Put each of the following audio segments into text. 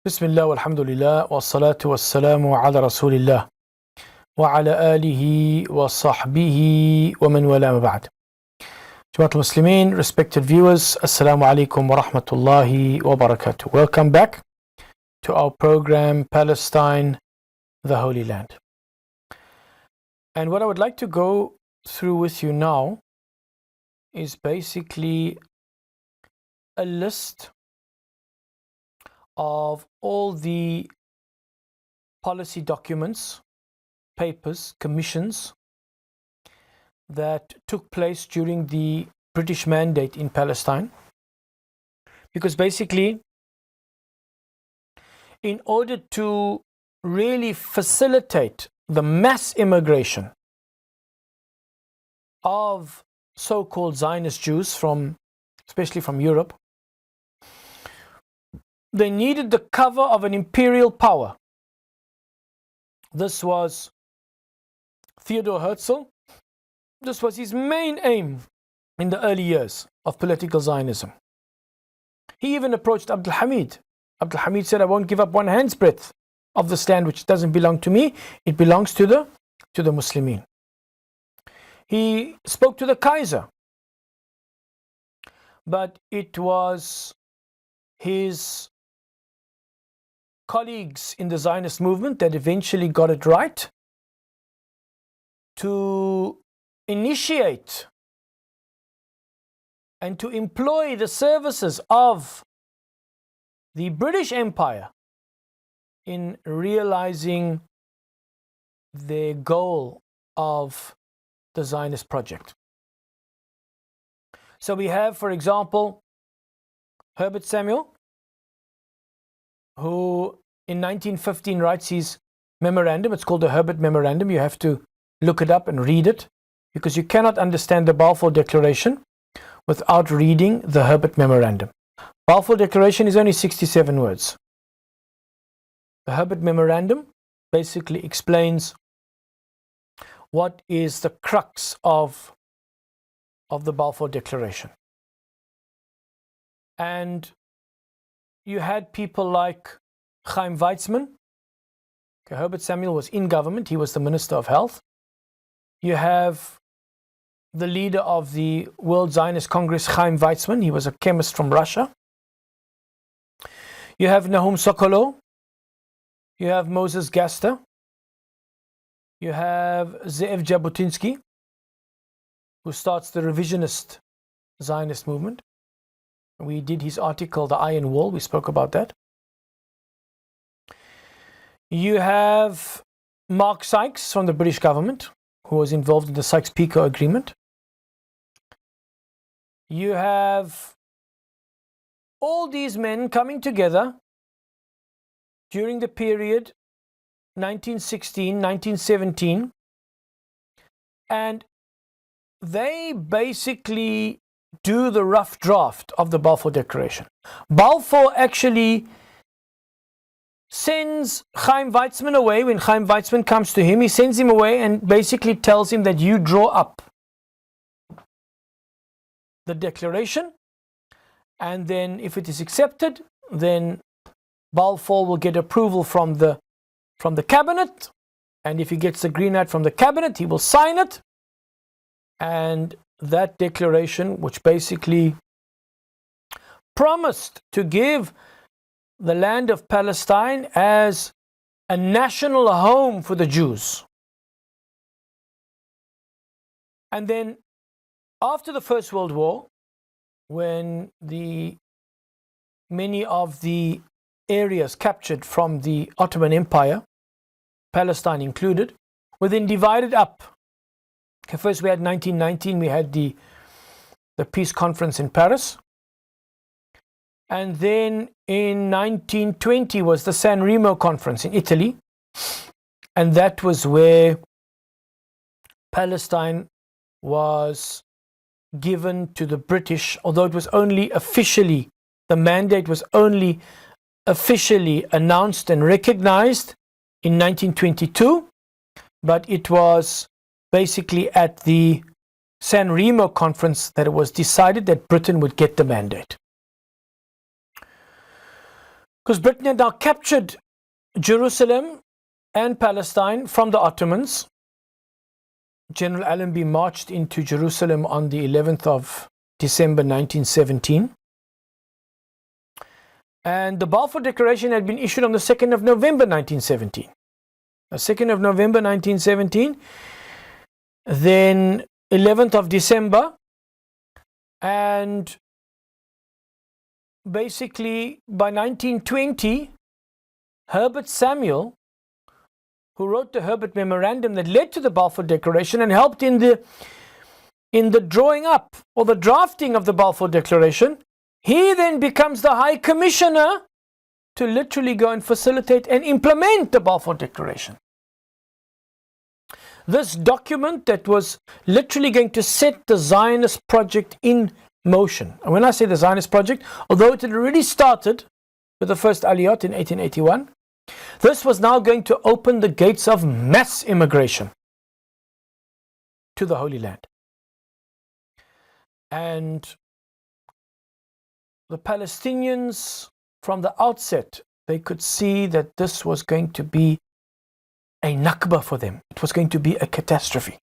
بسم الله والحمد لله والصلاة والسلام على رسول الله وعلى آله وصحبه ومن والاه ما بعد. Jamaat al-Muslimin, respected viewers, Assalamu alaikum wa rahmatullahi wa barakatuh. Welcome back to our program Palestine, the Holy Land. And what I would like to go through with you now is basically a list of all the policy documents, papers, commissions that took place during the British Mandate in Palestine. Because basically, in order to really facilitate the mass immigration of so-called Zionist Jews especially from Europe, they needed the cover of an imperial power. This was Theodor Herzl. This was his main aim in the early years of political Zionism. He even approached Abdul Hamid. Abdul Hamid said, I won't give up one hand's breadth of the land which doesn't belong to me. It belongs to the Muslimin. He spoke to the Kaiser. But it was his colleagues in the Zionist movement that eventually got it right to initiate and to employ the services of the British Empire in realizing their goal of the Zionist project. So we have, for example, Herbert Samuel, who in 1915 writes his memorandum. It's called the Herbert Memorandum. You have to look it up and read it, because you cannot understand the Balfour Declaration without reading the Herbert Memorandum. Balfour Declaration is only 67 words. The Herbert Memorandum basically explains what is the crux of the Balfour Declaration. And you had people like Chaim Weizmann. Herbert Samuel was in government. He was the Minister of Health. You have the leader of the World Zionist Congress, Chaim Weizmann. He was a chemist from Russia. You have Nahum Sokolow. You have Moses Gaster. You have Ze'ev Jabotinsky, who starts the revisionist Zionist movement. We did his article, The Iron Wall. We spoke about that. You have Mark Sykes from the British government, who was involved in the Sykes-Picot Agreement. You have all these men coming together during the period 1916, 1917, and they basically do the rough draft of the Balfour Declaration. Balfour actually sends Chaim Weizmann away. When Chaim Weizmann comes to him, he sends him away and basically tells him that you draw up the declaration, and then if it is accepted, then Balfour will get approval from the cabinet, and if he gets the green light from the cabinet, he will sign it. And that declaration, which basically promised to give the land of Palestine as a national home for the Jews. And then after the First World War, when many of the areas captured from the Ottoman Empire, Palestine included, were then divided up. First we had 1919, we had the peace conference in Paris. And then in 1920 was the San Remo conference in Italy. And that was where Palestine was given to the British, although it was only officially, the mandate was only officially announced and recognized in 1922, but it was basically at the San Remo conference that it was decided that Britain would get the mandate. because Britain had now captured Jerusalem and Palestine from the Ottomans. General Allenby marched into Jerusalem on the 11th of December 1917. And the Balfour Declaration had been issued on the 2nd of November 1917. The 2nd of November 1917, then 11th of December, and basically by 1920, Herbert Samuel, who wrote the Herbert Memorandum that led to the Balfour Declaration and helped in the drawing up or the drafting of the Balfour Declaration, he then becomes the High Commissioner to literally go and facilitate and implement the Balfour Declaration. This document that was literally going to set the Zionist project in motion. And when I say the Zionist project, although it had already started with the first Aliyot in 1881, this was now going to open the gates of mass immigration to the Holy Land. And the Palestinians, from the outset, they could see that this was going to be a Nakba for them. It was going to be a catastrophe.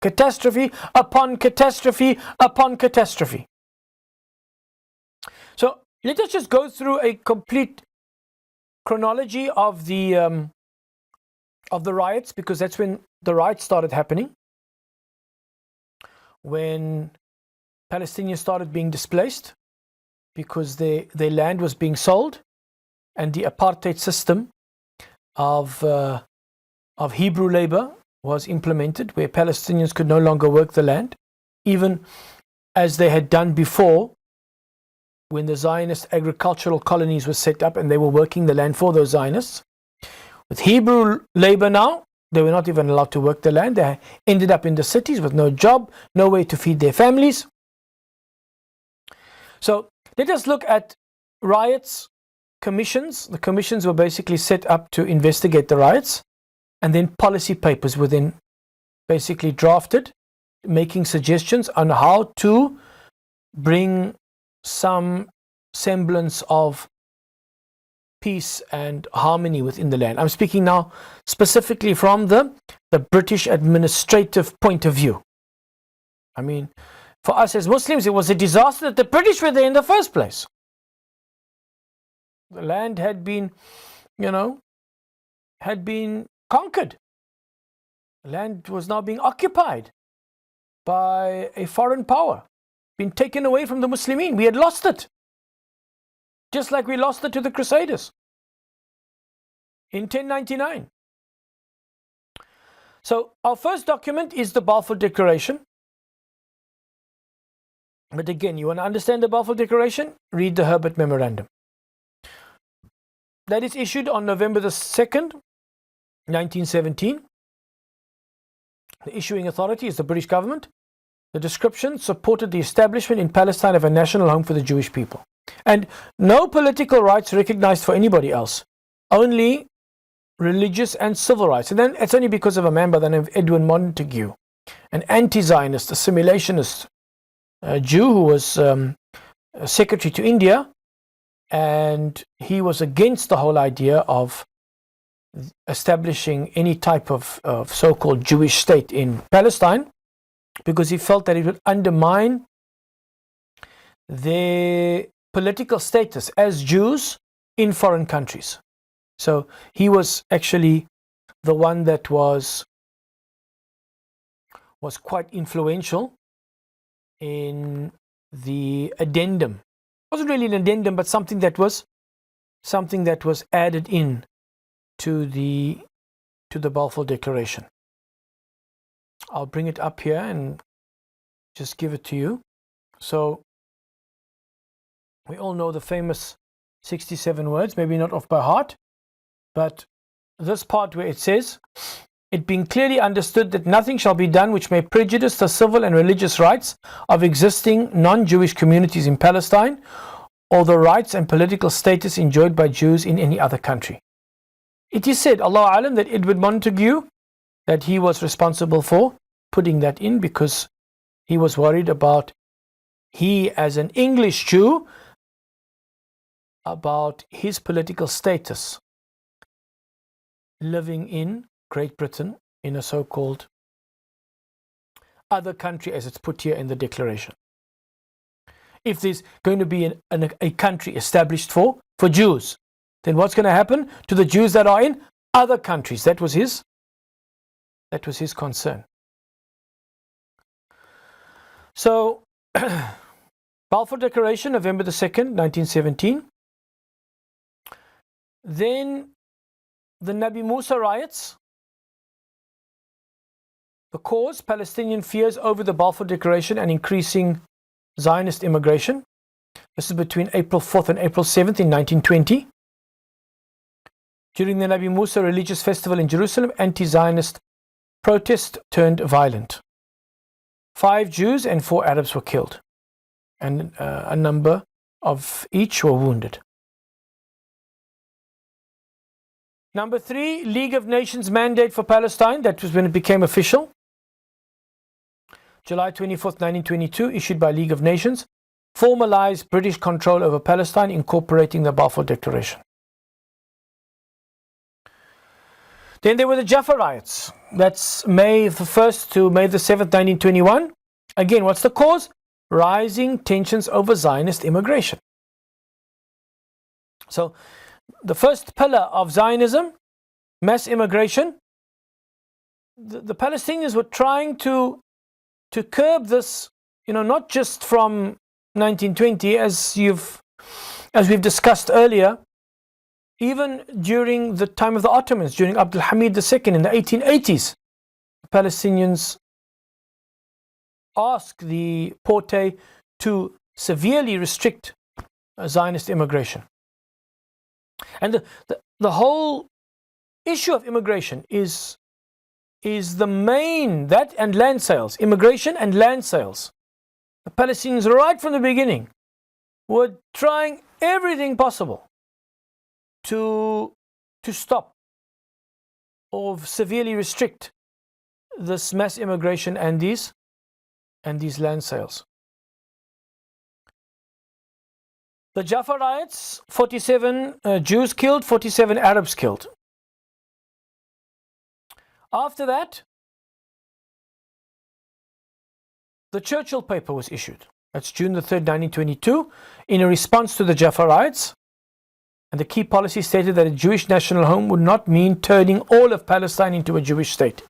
Catastrophe upon catastrophe upon catastrophe. So let us just go through a complete chronology of the riots, because that's when the riots started happening. When Palestinians started being displaced because their land was being sold, and the apartheid system of Hebrew labor was implemented, where Palestinians could no longer work the land, even as they had done before when the Zionist agricultural colonies were set up and they were working the land for those Zionists. With Hebrew labor now, they were not even allowed to work the land. They ended up in the cities with no job, no way to feed their families. So let us look at riots, commissions. The commissions were basically set up to investigate the riots, and then policy papers were then basically drafted, making suggestions on how to bring some semblance of peace and harmony within the land. I'm speaking now specifically from the British administrative point of view. I mean, for us as Muslims, it was a disaster that the British were there in the first place. The land had been, had been conquered. The land was now being occupied by a foreign power, been taken away from the Muslimin. We had lost it, just like we lost it to the Crusaders in 1099. So our first document is the Balfour Declaration. But again, you want to understand the Balfour Declaration? Read the Herbert Memorandum. That is issued on November the 2nd, 1917. The issuing authority is the British government. The description supported the establishment in Palestine of a national home for the Jewish people, and no political rights recognized for anybody else, only religious and civil rights. And then it's only because of a man by the name of Edwin Montague, an anti-Zionist, assimilationist Jew who was secretary to India, and he was against the whole idea of establishing any type of so-called Jewish state in Palestine, because he felt that it would undermine their political status as Jews in foreign countries. So he was actually the one that was quite influential in the addendum. It wasn't really an addendum, but something that was added in to the Balfour Declaration. I'll bring it up here and just give it to you. So we all know the famous 67 words, maybe not off by heart, but this part where it says, "It being clearly understood that nothing shall be done which may prejudice the civil and religious rights of existing non-Jewish communities in Palestine, or the rights and political status enjoyed by Jews in any other country." It is said, Allahu Alam, that Edward Montague, that he was responsible for putting that in, because he was worried about, he as an English Jew, about his political status living in Great Britain in a so-called other country, as it's put here in the declaration. If there's going to be a country established for Jews, then what's going to happen to the Jews that are in other countries? That was his concern. So, Balfour Declaration, November the 2nd, 1917. Then the Nabi Musa riots. The cause, Palestinian fears over the Balfour Declaration and increasing Zionist immigration. This is between April 4th and April 7th in 1920. During the Nabi Musa religious festival in Jerusalem, anti-Zionist protest turned violent. 5 Jews and 4 Arabs were killed, and a number of each were wounded. Number 3, League of Nations mandate for Palestine. That was when it became official. July 24th, 1922, issued by League of Nations, formalized British control over Palestine, incorporating the Balfour Declaration. Then there were the Jaffa riots. That's May the 1st to May the 7th, 1921. Again, what's the cause? Rising tensions over Zionist immigration. So, the first pillar of Zionism, mass immigration, the Palestinians were trying to curb this, not just from 1920, as we've discussed earlier, even during the time of the Ottomans, during Abdul Hamid II in the 1880s, the Palestinians asked the Porte to severely restrict Zionist immigration. And the whole issue of immigration is the main, that and land sales, immigration and land sales. The Palestinians, right from the beginning, were trying everything possible to stop or severely restrict this mass immigration and these land sales. The Jaffa riots, 47 Jews killed, 47 Arabs killed. After that, the Churchill paper was issued. That's June the 3rd, 1922, in a response to the Jaffa riots. And the key policy stated that a Jewish national home would not mean turning all of Palestine into a Jewish state.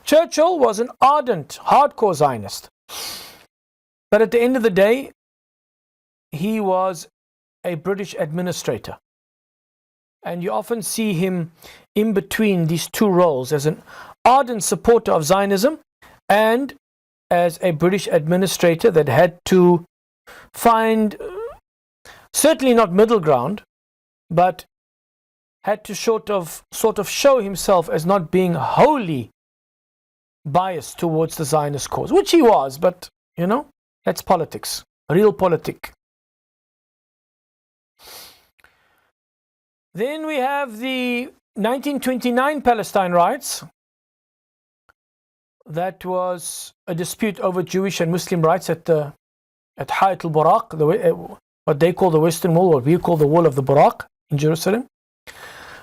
Churchill was an ardent, hardcore Zionist. But at the end of the day, he was a British administrator. And you often see him in between these two roles, as an ardent supporter of Zionism and as a British administrator that had to find, certainly not middle ground, but had to sort of show himself as not being wholly biased towards the Zionist cause, which he was, but that's politics, real politic. Then we have the 1929 Palestine riots. That was a dispute over Jewish and Muslim rights at Hayat al-Buraq, what they call the Western Wall, what we call the Wall of the Buraq in Jerusalem.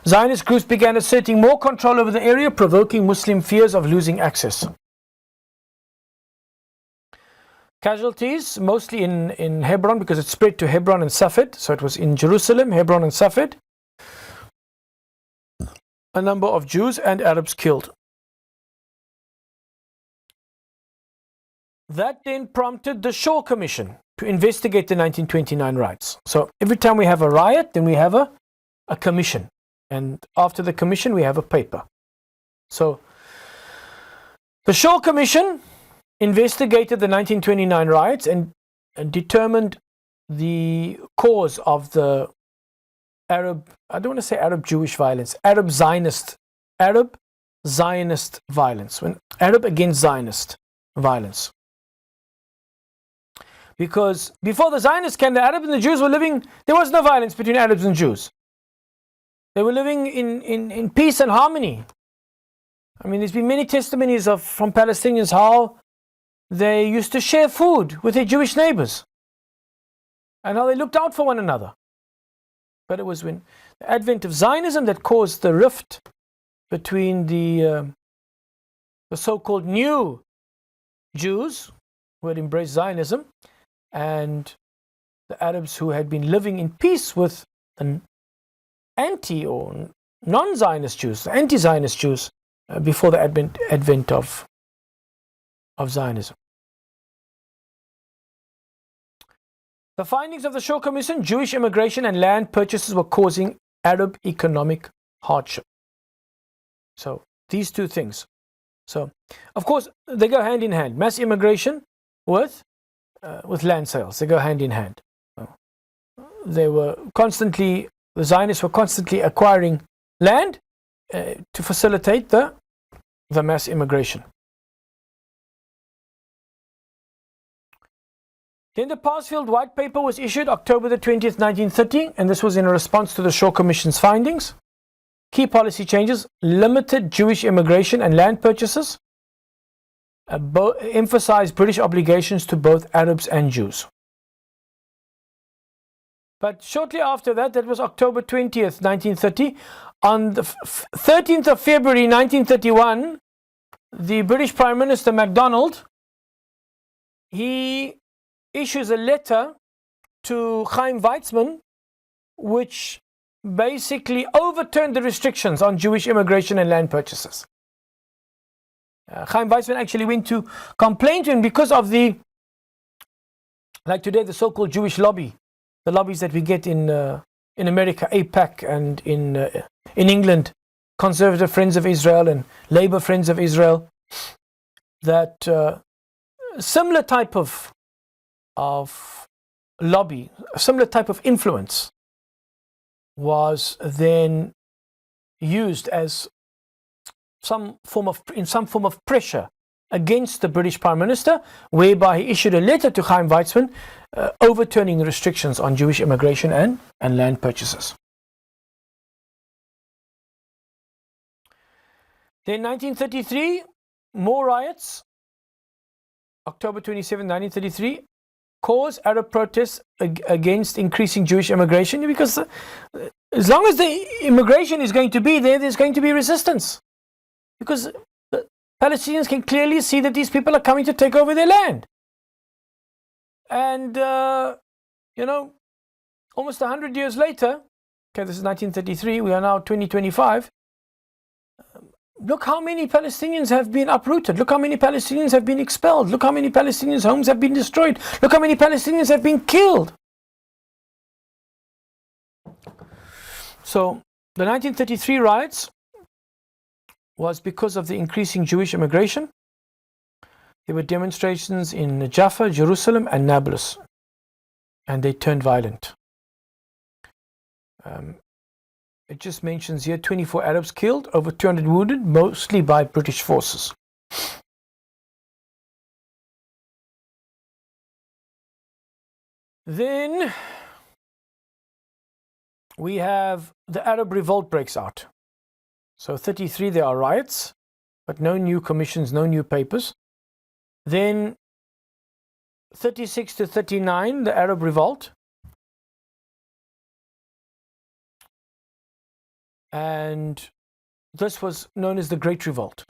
Zionist groups began asserting more control over the area, provoking Muslim fears of losing access. Casualties, mostly in Hebron, because it spread to Hebron and Safed. So it was in Jerusalem, Hebron and Safed. A number of Jews and Arabs killed. That then prompted the Shaw Commission to investigate the 1929 riots. So every time we have a riot, then we have a commission. And after the commission, we have a paper. So the Shaw Commission investigated the 1929 riots and determined the cause of the Arab, I don't want to say Arab Jewish violence, Arab Zionist violence, Arab against Zionist violence. Because before the Zionists came, the Arabs and the Jews were living, there was no violence between Arabs and Jews. They were living in peace and harmony. I mean, there's been many testimonies from Palestinians how they used to share food with their Jewish neighbors and how they looked out for one another. but it was when the advent of Zionism that caused the rift between the so-called new Jews who had embraced Zionism and the Arabs who had been living in peace with an anti or non-Zionist Jews, anti-Zionist Jews, before the advent of Zionism. The findings of the Shaw Commission: Jewish immigration and land purchases were causing Arab economic hardship. So these two things. So of course they go hand in hand. Mass immigration with land sales. They go hand in hand. The Zionists were constantly acquiring land to facilitate the mass immigration. Then the Parsfield White Paper was issued October the 20th, 1930, and this was in a response to the Shaw Commission's findings. Key policy changes: limited Jewish immigration and land purchases, emphasized British obligations to both Arabs and Jews. But shortly after that, that was October 20th, 1930, on the 13th of February 1931, the British Prime Minister MacDonald, he issues a letter to Chaim Weizmann, which basically overturned the restrictions on Jewish immigration and land purchases. Chaim Weizmann actually went to complain to him because of like today, the so-called Jewish lobby, the lobbies that we get in America, AIPAC, and in England, Conservative Friends of Israel and Labour Friends of Israel, that similar type of lobby, a similar type of influence was then used as some form of pressure against the British Prime Minister, whereby he issued a letter to Chaim Weizmann overturning the restrictions on Jewish immigration and land purchases. Then 1933, more riots. October 27, 1933, caused Arab protests against increasing Jewish immigration, because as long as the immigration is going to be there, there's going to be resistance. Because the Palestinians can clearly see that these people are coming to take over their land. And, almost 100 years later, okay, this is 1933, we are now 2025, look how many Palestinians have been uprooted. Look how many Palestinians have been expelled. Look how many Palestinians' homes have been destroyed. Look how many Palestinians have been killed. So the 1933 riots was because of the increasing Jewish immigration. There were demonstrations in Jaffa, Jerusalem, and Nablus, and they turned violent. It just mentions here 24 Arabs killed, over 200 wounded, mostly by British forces. Then we have the Arab revolt breaks out. So 33 there are riots, but no new commissions, no new papers. Then 36 to 39, the Arab revolt. And this was known as the Great Revolt,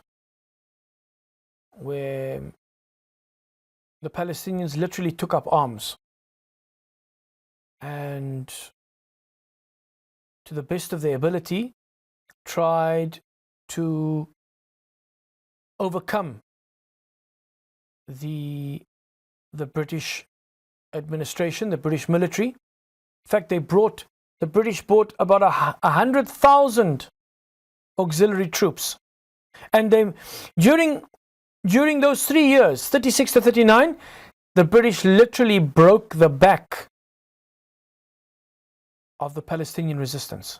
where the Palestinians literally took up arms and, to the best of their ability, tried to overcome the British administration, the British military. In fact, the British brought about 100,000 auxiliary troops. And they, during those 3 years, 36 to 39, the British literally broke the back of the Palestinian resistance.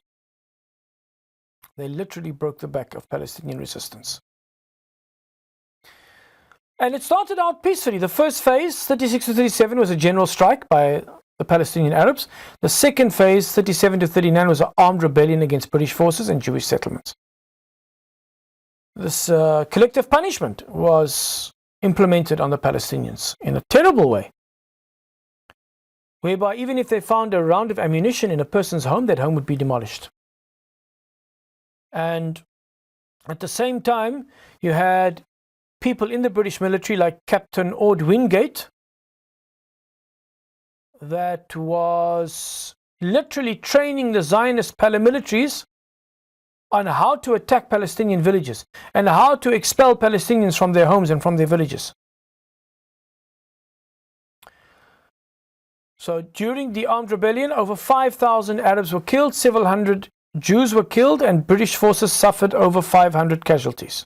They literally broke the back of Palestinian resistance. And it started out peacefully. The first phase, 36 to 37, was a general strike by the Palestinian Arabs. The second phase, 37 to 39, was an armed rebellion against British forces and Jewish settlements. This collective punishment was implemented on the Palestinians in a terrible way. whereby even if they found a round of ammunition in a person's home, that home would be demolished. And at the same time, you had people in the British military like Captain Ord Wingate that was literally training the Zionist paramilitaries on how to attack Palestinian villages and how to expel Palestinians from their homes and from their villages. So during the armed rebellion, over 5,000 Arabs were killed, several hundred Jews were killed, and British forces suffered over 500 casualties.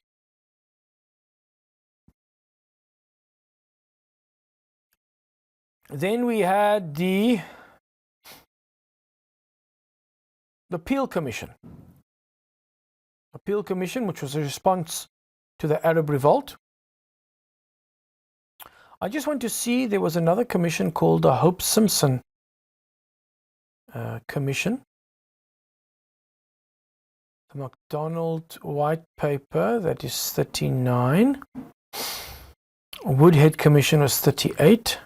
Then we had the Peel Commission. The Peel Commission, which was a response to the Arab revolt. I just want to see, there was another commission called the Hope Simpson Commission. The MacDonald White Paper, that is 39. Woodhead Commission was 38.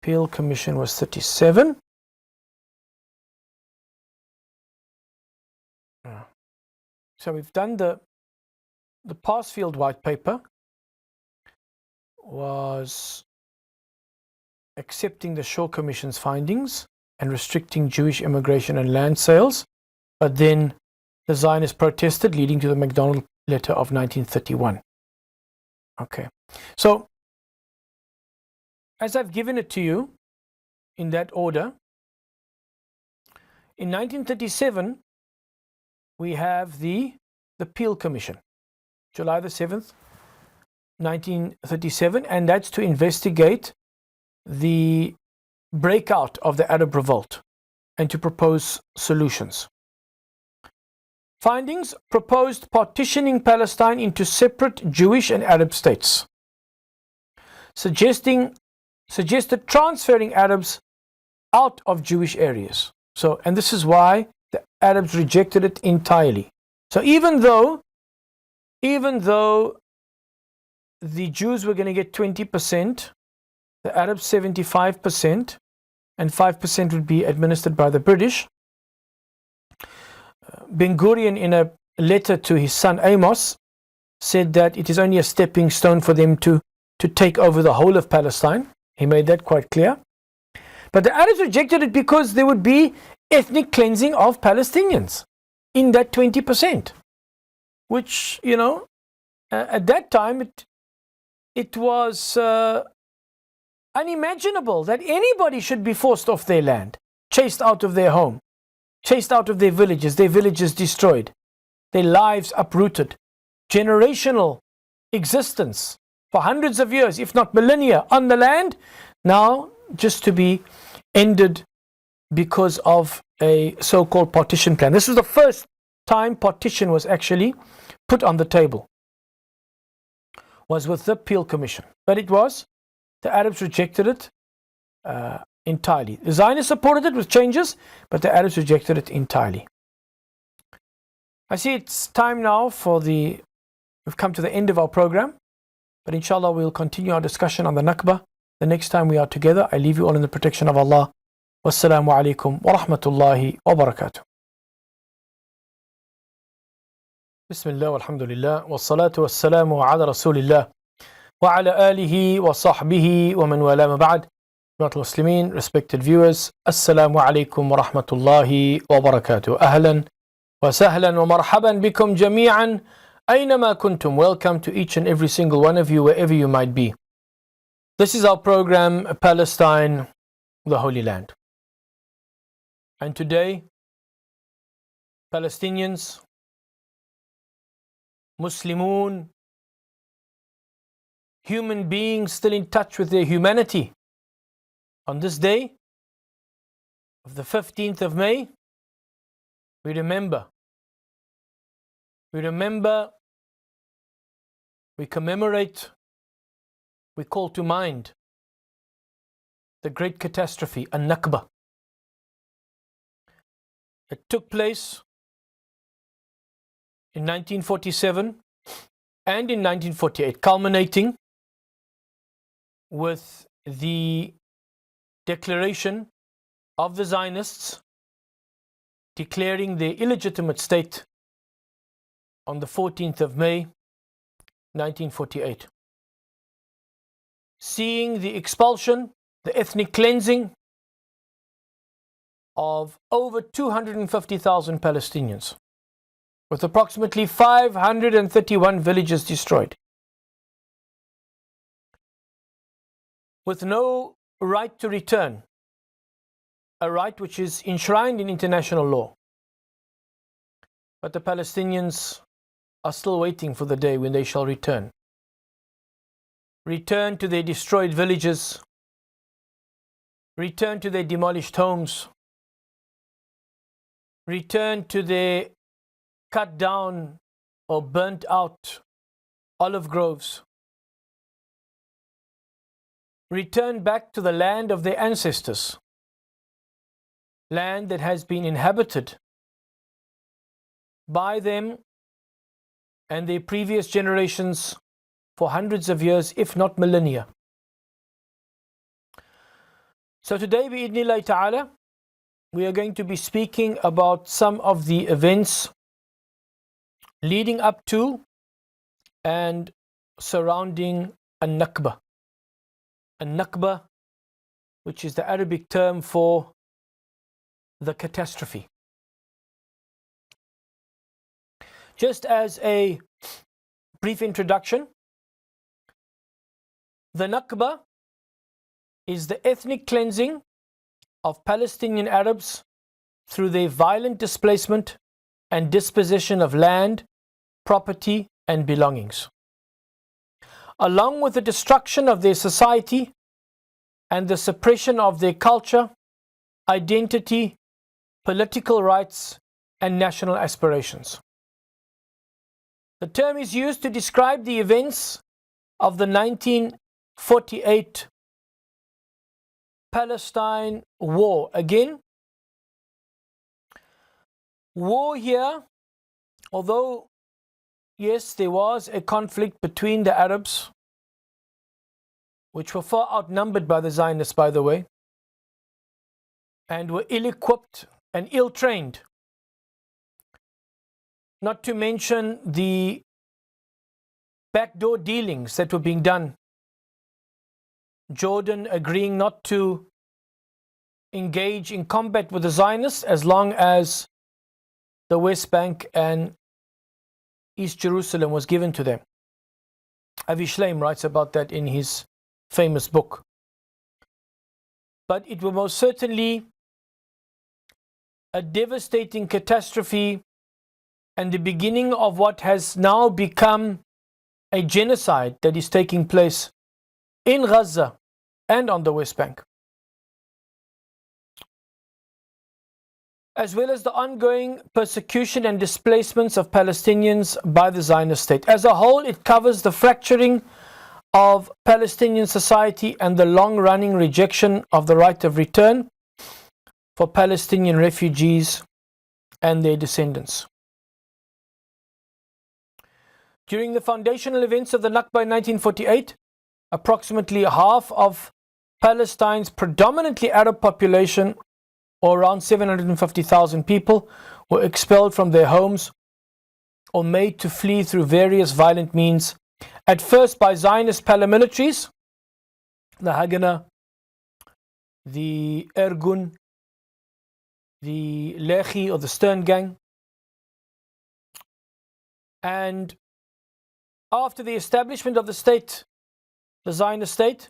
Peel Commission was 37. So we've done the Parsfield White Paper was accepting the Shaw Commission's findings and restricting Jewish immigration and land sales, but then the Zionists protested, leading to the MacDonald Letter of 1931. Okay, so as I've given it to you in that order, in 1937 we have the Peel Commission, July the 7th, 1937, and that's to investigate the breakout of the Arab revolt and to propose solutions. Findings: proposed partitioning Palestine into separate Jewish and Arab states. Suggested transferring Arabs out of Jewish areas. So, and this is why the Arabs rejected it entirely. So even though the Jews were going to get 20%, the Arabs 75%, and 5% would be administered by the British. Ben Gurion, in a letter to his son Amos, said that it is only a stepping stone for them to take over the whole of Palestine. He made that quite clear. But the Arabs rejected it because there would be ethnic cleansing of Palestinians in that 20%, which, you know, at that time it was unimaginable that anybody should be forced off their land, chased out of their home, chased out of their villages destroyed, their lives uprooted, generational existence for hundreds of years, if not millennia, on the land, now just to be ended because of a so-called partition plan. This was the first time partition was actually put on the table, was with the Peel Commission. But the Arabs rejected it entirely. The Zionists supported it with changes, but the Arabs rejected it entirely. I see it's time now we've come to the end of our program, but inshallah we'll continue our discussion on the Nakba the next time we are together. I leave you all in the protection of Allah. Wassalamu alaikum wa rahmatullahi wa barakatuh. Bismillah walhamdulillah wassalatu wassalamu ala rasulillah wa ala alihi wa sahbihi wa man wala ma ba'd. Muslimin, respected viewers, assalamu alaikum wa rahmatullahi wa barakatuh. Ahlan wa sahlan wa marhaban bikum jami'an aynama kuntum. Welcome to each and every single one of you, wherever you might be. This is our program, Palestine, the Holy Land. And today, Palestinians, Muslimun, human beings still in touch with their humanity, on this day of the 15th of May, we remember, we commemorate, we call to mind the great catastrophe, An-Nakba. It took place in 1947 and in 1948, culminating with the declaration of the Zionists declaring their illegitimate state on the 14th of May 1948. Seeing the expulsion, the ethnic cleansing of over 250,000 Palestinians, with approximately 531 villages destroyed, with no right to return, a right which is enshrined in international law. But the Palestinians are still waiting for the day when they shall return. Return to their destroyed villages, return to their demolished homes, return to their cut down or burnt out olive groves, return back to the land of their ancestors, land that has been inhabited by them and their previous generations for hundreds of years, if not millennia. So today, bi'idhnillahi ta'ala, we are going to be speaking about some of the events leading up to and surrounding An-Nakba. An-Nakba, which is the Arabic term for the catastrophe. Just as a brief introduction, the Nakba is the ethnic cleansing of Palestinian Arabs through their violent displacement and dispossession of land, property, and belongings, along with the destruction of their society and the suppression of their culture, identity, political rights, and national aspirations. The term is used to describe the events of the 1948 Palestine war. Again, war here, although yes, there was a conflict between the Arabs, which were far outnumbered by the Zionists, by the way, and were ill-equipped and ill-trained. Not to mention the backdoor dealings that were being done. Jordan agreeing not to engage in combat with the Zionists as long as the West Bank and East Jerusalem was given to them. Avi Shleim writes about that in his famous book. But it was most certainly a devastating catastrophe and the beginning of what has now become a genocide that is taking place in Gaza and on the West Bank, as well as the ongoing persecution and displacements of Palestinians by the Zionist state. As a whole, it covers the fracturing of Palestinian society and the long-running rejection of the right of return for Palestinian refugees and their descendants. During the foundational events of the Nakba in 1948, approximately half of Palestine's predominantly Arab population, or around 750,000 people, were expelled from their homes or made to flee through various violent means, at first by Zionist paramilitaries, the Haganah, the Irgun, the Lehi or the Stern Gang, and after the establishment of the state, the Zionist state,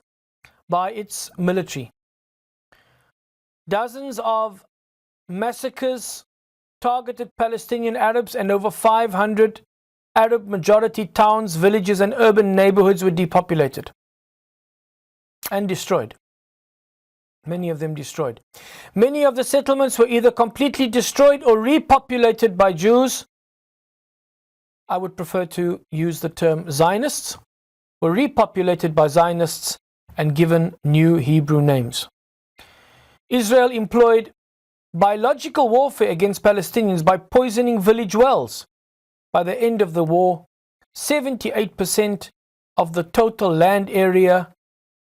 by its military. Dozens of massacres targeted Palestinian Arabs, and over 500 Arab majority towns, villages and urban neighborhoods were depopulated and destroyed. Many of them destroyed. Many of the settlements were either completely destroyed or repopulated by Jews. I would prefer to use the term Zionists, were repopulated by Zionists and given new Hebrew names. Israel employed biological warfare against Palestinians by poisoning village wells. By the end of the war, 78% of the total land area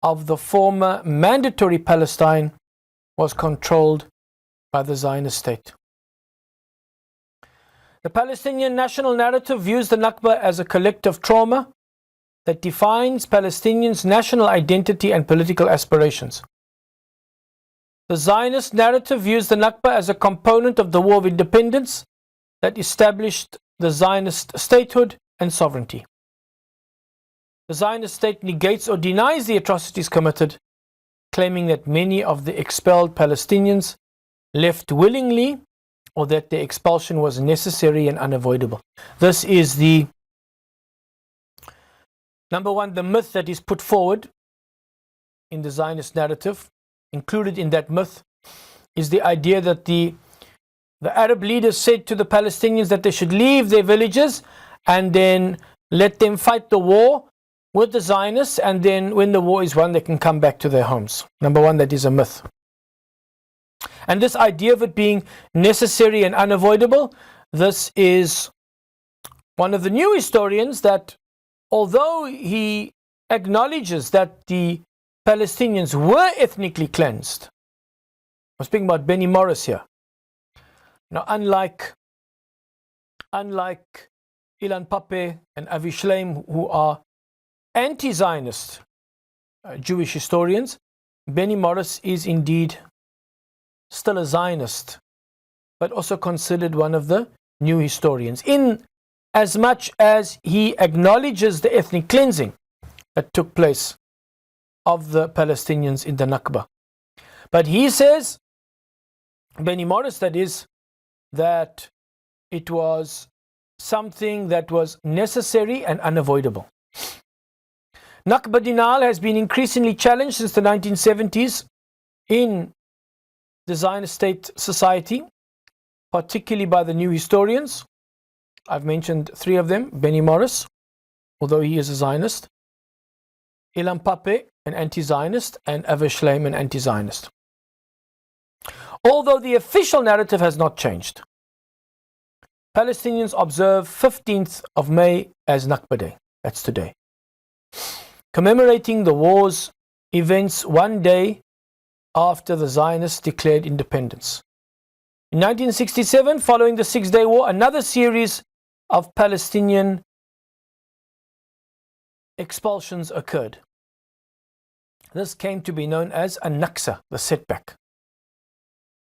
of the former mandatory Palestine was controlled by the Zionist state. The Palestinian national narrative views the Nakba as a collective trauma that defines Palestinians' national identity and political aspirations. The Zionist narrative views the Nakba as a component of the War of Independence that established the Zionist statehood and sovereignty. The Zionist state negates or denies the atrocities committed, claiming that many of the expelled Palestinians left willingly or that their expulsion was necessary and unavoidable. This is the number one, the myth that is put forward in the Zionist narrative. Included in that myth is the idea that the Arab leaders said to the Palestinians that they should leave their villages and then let them fight the war with the Zionists, and then when the war is won they can come back to their homes. Number one, that is a myth. And this idea of it being necessary and unavoidable, this is one of the new historians that, although he acknowledges that the Palestinians were ethnically cleansed, I'm speaking about Benny Morris here. Now, unlike Ilan Pape and Avi Shleim, who are anti-Zionist Jewish historians, Benny Morris is indeed still a Zionist, but also considered one of the new historians, in as much as he acknowledges the ethnic cleansing that took place of the Palestinians in the Nakba. But he says, Benny Morris that is, that it was something that was necessary and unavoidable. Nakba denial has been increasingly challenged since the 1970s in the Zionist state society, particularly by the new historians. I've mentioned three of them: Benny Morris, although he is a Zionist; Ilan Pape, an anti-Zionist; and Avi Shleim, an anti-Zionist. Although the official narrative has not changed, Palestinians observe 15th of May as Nakba Day. That's today, commemorating the war's events one day after the Zionists declared independence. In 1967, following the Six-Day War, another series of Palestinian expulsions occurred. This came to be known as a Naksa, the setback,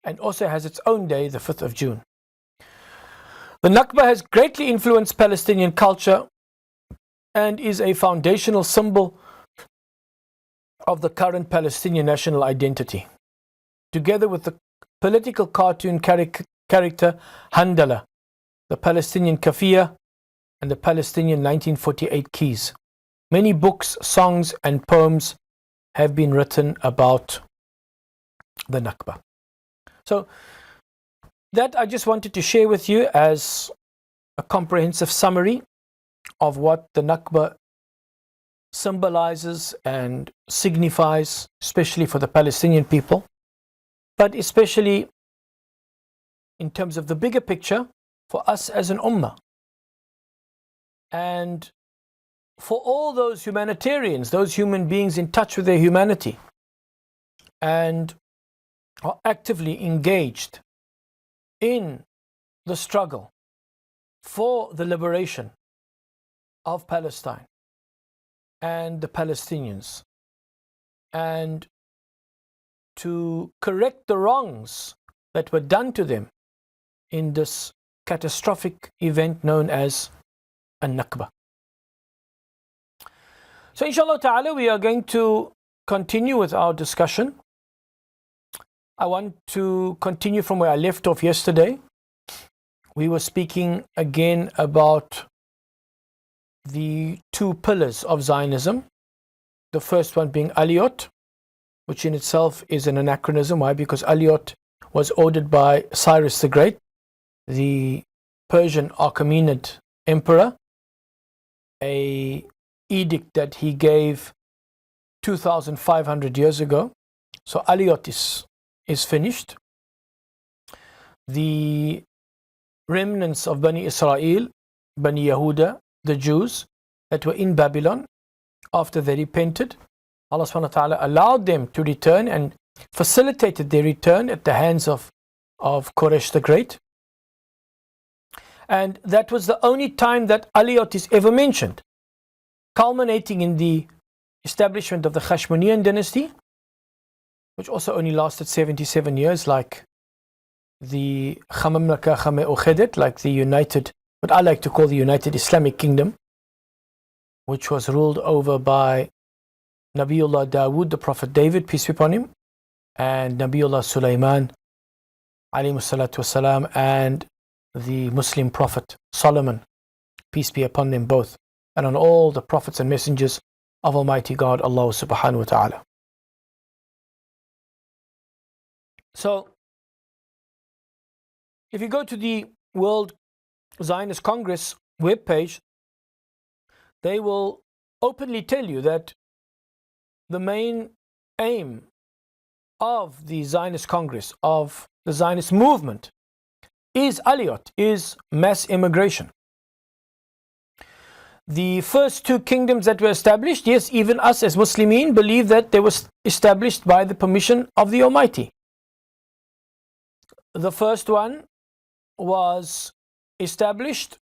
and also has its own day, the 5th of June. The Nakba has greatly influenced Palestinian culture and is a foundational symbol of the current Palestinian national identity, together with the political cartoon character Handala, the Palestinian Kafia, and the Palestinian 1948 keys. Many books, songs, and poems have been written about the Nakba. So that I just wanted to share with you as a comprehensive summary of what the Nakba symbolizes and signifies, especially for the Palestinian people, but especially in terms of the bigger picture for us as an ummah, and for all those humanitarians, those human beings in touch with their humanity and are actively engaged in the struggle for the liberation of Palestine and the Palestinians, and to correct the wrongs that were done to them in this catastrophic event known as a Nakba. So inshallah ta'ala, we are going to continue with our discussion. I want to continue from where I left off yesterday. We were speaking again about the two pillars of Zionism. The first one being Aliyot, which in itself is an anachronism. Why? Because Aliyot was ordered by Cyrus the Great, the Persian Achaemenid emperor, a edict that he gave 2,500 years ago. So Aliyot is finished. The remnants of Bani Israel, Bani Yehuda, the Jews that were in Babylon, after they repented Allah subhanahu wa ta'ala allowed them to return and facilitated their return at the hands of Quraysh the Great. And that was the only time that Aliyot is ever mentioned, culminating in the establishment of the Hashmonean dynasty, which also only lasted 77 years, like the Khamamlaka Khame Ukhedet, like the united, what I like to call the United Islamic Kingdom, which was ruled over by Nabiullah Dawood, the Prophet David, peace be upon him, and Nabiullah Sulaiman, alayhi salatu wasalam, and the Muslim Prophet Solomon, peace be upon them both, and on all the prophets and messengers of Almighty God, Allah subhanahu wa ta'ala. So, if you go to the World Zionist Congress webpage, they will openly tell you that the main aim of the Zionist Congress, of the Zionist movement, is Aliyot, is mass immigration. The first two kingdoms that were established, yes, even us as Muslimin believe that they were established by the permission of the Almighty. The first one was established,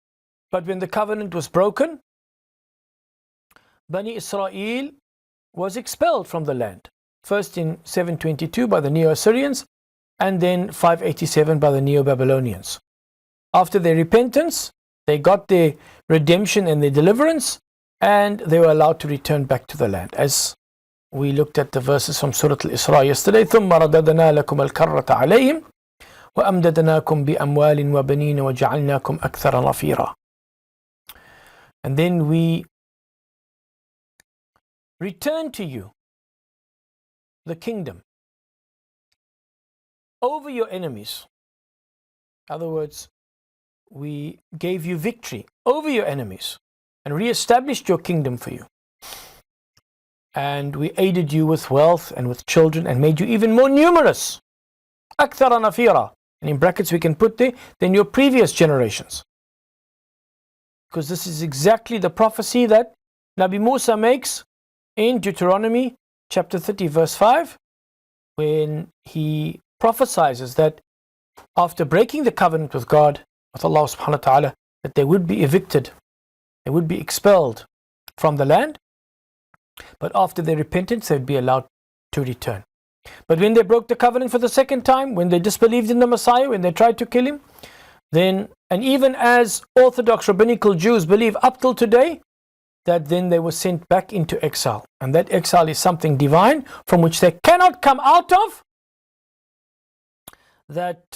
but when the covenant was broken, Bani Israel was expelled from the land. First in 722 by the Neo-Assyrians, and then 587 by the Neo-Babylonians. After their repentance, they got their redemption and their deliverance, and they were allowed to return back to the land. As we looked at the verses from Surah Al-Isra yesterday, ثُمَّ رَدَدْنَا لَكُمَ الْكَرَّةَ عَلَيْهِمْ وَأَمْدَدْنَاكُمْ بِأَمْوَالٍ وَبَنِينَ وَجَعَلْنَاكُمْ أَكْثَرَ نَفِيرًا. And then we return to you the kingdom over your enemies. In other words, we gave you victory over your enemies and re-established your kingdom for you. And we aided you with wealth and with children and made you even more numerous. أَكْثَرَ نَفِيرًا. And in brackets we can put there, than your previous generations. Because this is exactly the prophecy that Nabi Musa makes in Deuteronomy chapter 30 verse 5, when he prophesies that after breaking the covenant with God, with Allah subhanahu wa ta'ala, that they would be evicted, they would be expelled from the land, but after their repentance they would be allowed to return. But when they broke the covenant for the second time, when they disbelieved in the Messiah, when they tried to kill him, then, and even as Orthodox rabbinical Jews believe up till today, that then they were sent back into exile. And that exile is something divine from which they cannot come out of. That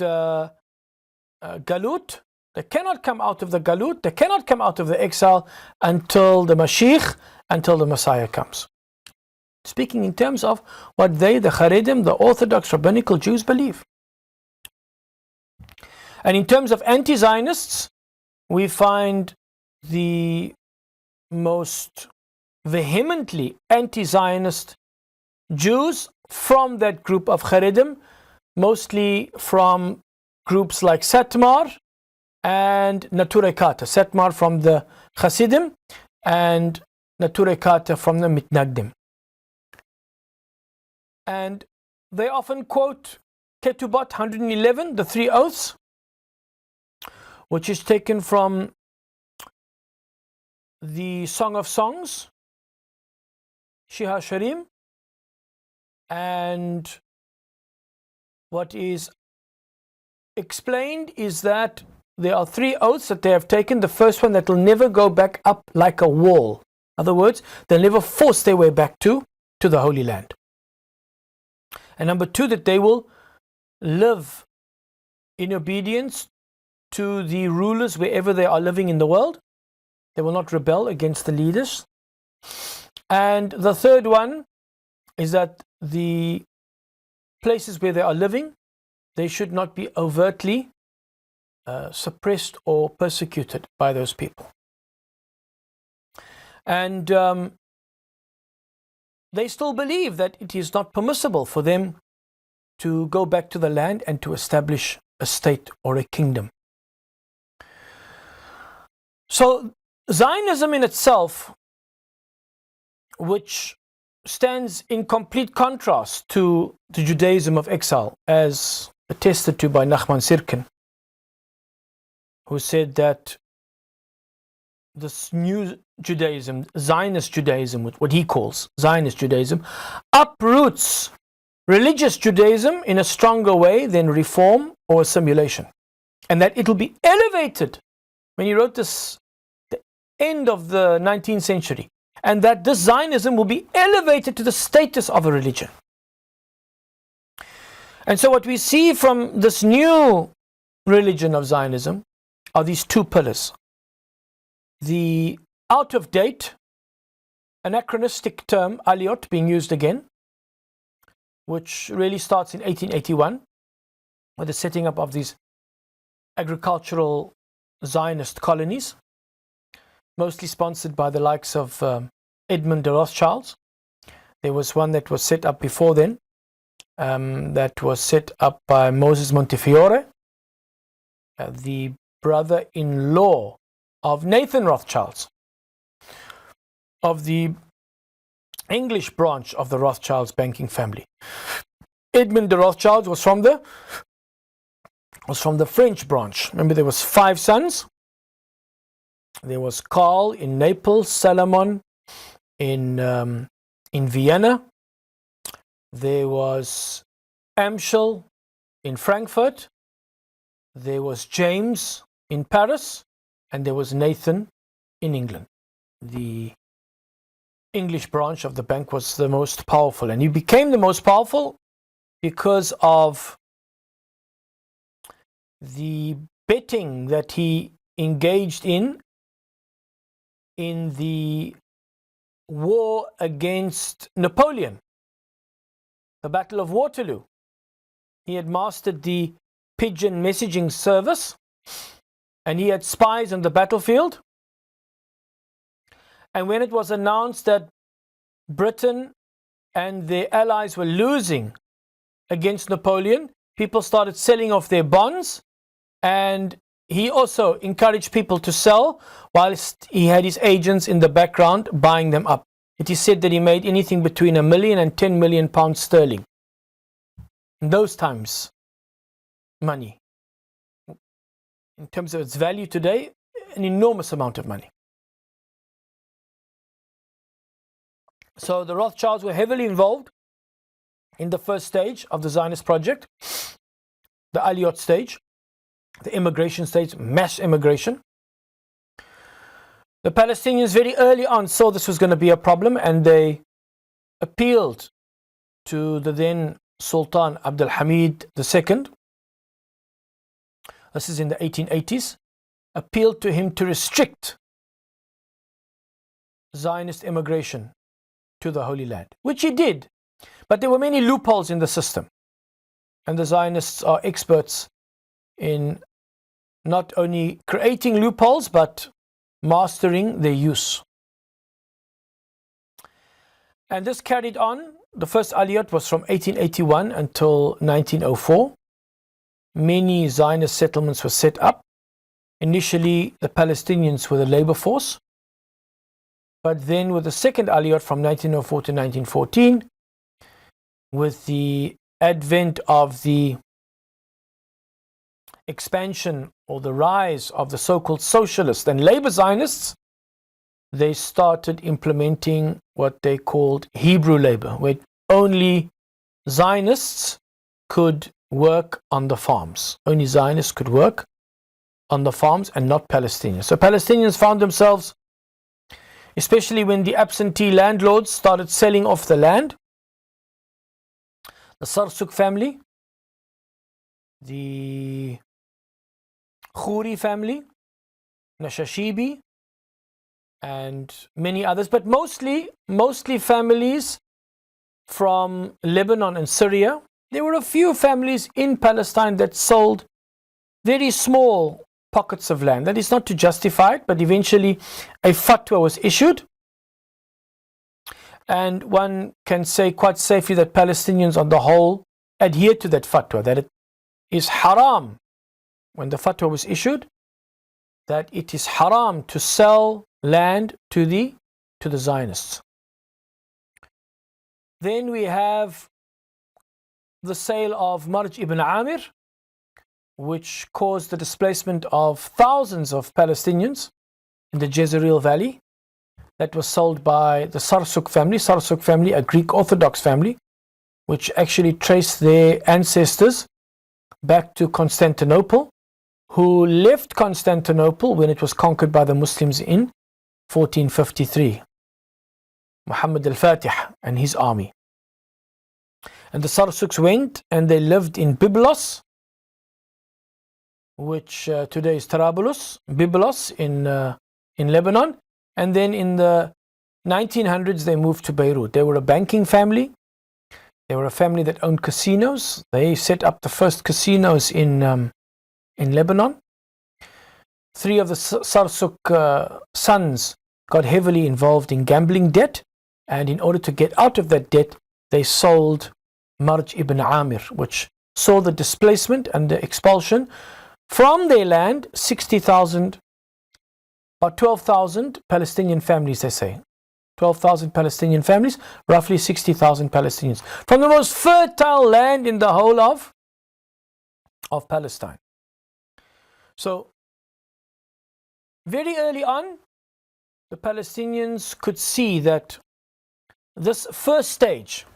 galut, they cannot come out of the galut, they cannot come out of the exile until the Mashiach, until the Messiah comes. Speaking in terms of what they, the Haredim, the Orthodox rabbinical Jews, believe. And in terms of anti-Zionists, we find the most vehemently anti-Zionist Jews from that group of Haredim, mostly from groups like Satmar and Naturekata. Satmar from the Hasidim and Naturekata from the Mitnagdim. And they often quote Ketubot 111, the three oaths, which is taken from the Song of Songs, Shiha Sharim, and what is explained is that there are three oaths that they have taken. The first one, that will never go back up like a wall. In other words, they'll never force their way back to the Holy Land. And number two, that they will live in obedience to the rulers wherever they are living in the world. They will not rebel against the leaders. And the third one is that the places where they are living, they should not be overtly suppressed or persecuted by those people. And they still believe that it is not permissible for them to go back to the land and to establish a state or a kingdom. So Zionism in itself, which stands in complete contrast to the Judaism of exile, as attested to by Nachman Sirkin, who said that this new Judaism, Zionist Judaism, what he calls Zionist Judaism, uproots religious Judaism in a stronger way than reform or assimilation. And that it'll be elevated, when he wrote this, the end of the 19th century, and that this Zionism will be elevated to the status of a religion. And so what we see from this new religion of Zionism are these two pillars. The out-of-date, anachronistic term, aliyot, being used again, which really starts in 1881, with the setting up of these agricultural Zionist colonies, mostly sponsored by the likes of Edmund de Rothschild. There was one that was set up before then, that was set up by Moses Montefiore, the brother-in-law of Nathan Rothschild, of the English branch of the Rothschilds banking family. Edmund de Rothschild was from the French branch. Remember, there was 5 sons. There was Karl in Naples, Salomon in Vienna. There was Amschel in Frankfurt. There was James in Paris, and there was Nathan in England. The English branch of the bank was the most powerful, and he became the most powerful because of the betting that he engaged in the war against Napoleon, the Battle of Waterloo. He had mastered the pigeon messaging service, and he had spies on the battlefield. And when it was announced that Britain and their allies were losing against Napoleon, people started selling off their bonds, and he also encouraged people to sell whilst he had his agents in the background buying them up. It is said that he made anything between £1 million and £10 million sterling. In those times, money. In terms of its value today, an enormous amount of money. So the Rothschilds were heavily involved in the first stage of the Zionist project, the Aliyot stage, the immigration stage, mass immigration. The Palestinians very early on saw this was going to be a problem, and they appealed to the then Sultan Abdul Hamid II. This is in the 1880s. Appealed to him to restrict Zionist immigration to the Holy Land, which he did. But there were many loopholes in the system. And the Zionists are experts in not only creating loopholes, but mastering their use. And this carried on. The first Aliyot was from 1881 until 1904. Many Zionist settlements were set up. Initially, the Palestinians were the labor force. But then with the second Aliyot from 1904 to 1914, with the advent of the expansion or the rise of the so-called socialists and labor Zionists, they started implementing what they called Hebrew labor, where only Zionists could work on the farms. Only Zionists could work on the farms and not Palestinians. So Palestinians found themselves, especially when the absentee landlords started selling off the land, the Sarsuk family, the Khoury family, Nashashibi, and many others, but mostly families from Lebanon and Syria. There were a few families in Palestine that sold very small pockets of land. That is not to justify it, but eventually a fatwa was issued. And one can say quite safely that Palestinians on the whole adhere to that fatwa, that it is haram, when the fatwa was issued, that it is haram to sell land to the Zionists. Then we have the sale of Marj ibn Amir, which caused the displacement of thousands of Palestinians in the Jezreel Valley. That was sold by the Sarsuk family, a Greek Orthodox family, which actually traced their ancestors back to Constantinople, who left Constantinople when it was conquered by the Muslims in 1453. Muhammad al-Fatih and his army. And the Sarsuks went and they lived in Byblos, which today is Trablus, Byblos in Lebanon. And then in the 1900s they moved to Beirut. They were a banking family. They were a family that owned casinos. They set up the first casinos in Lebanon. Three of the Sarsuk sons got heavily involved in gambling debt, and in order to get out of that debt, they sold Marj ibn Amir, which saw the displacement and the expulsion from their land. 60,000 or 12,000 Palestinian families, they say. 12,000 Palestinian families, roughly 60,000 Palestinians, from the most fertile land in the whole of Palestine. So, very early on, the Palestinians could see that this first stage,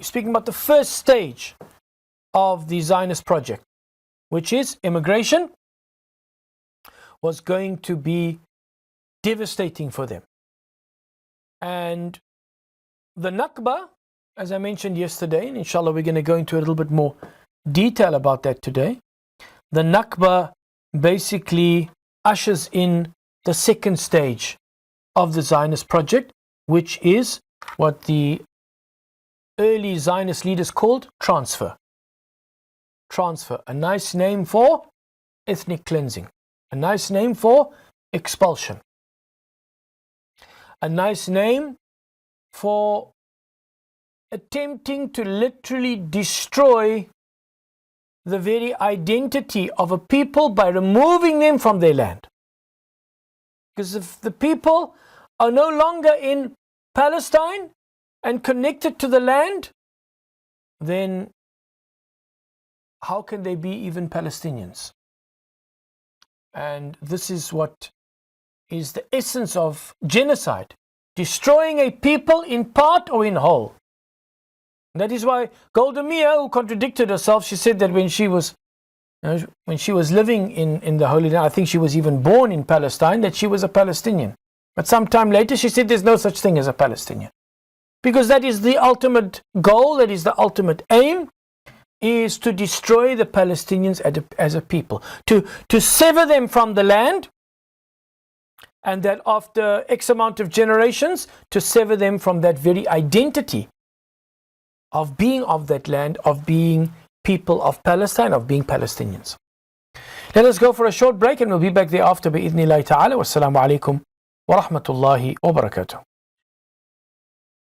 speaking about the first stage of the Zionist project, which is immigration, was going to be devastating for them. And the Nakba, as I mentioned yesterday, and inshallah we're going to go into a little bit more detail about that today, the Nakba basically ushers in the second stage of the Zionist project, which is what the early Zionist leaders called transfer. Transfer, a nice name for ethnic cleansing, a nice name for expulsion, a nice name for attempting to literally destroy the very identity of a people by removing them from their land. Because if the people are no longer in Palestine and connected to the land, then how can they be even Palestinians? And this is what is the essence of genocide, destroying a people in part or in whole. And that is why Golda Meir, who contradicted herself, she said that when she was living in the Holy Land, I think she was even born in Palestine, that she was a Palestinian. But sometime later she said there's no such thing as a Palestinian. Because that is the ultimate goal, that is the ultimate aim, is to destroy the Palestinians as a people, to sever them from the land, and that after X amount of generations, to sever them from that very identity of being of that land, of being people of Palestine, of being Palestinians. Let us go for a short break and we'll be back thereafter bi-idhnillahi ta'ala. Wassalamu alaikum wa rahmatullahi wa barakatuh.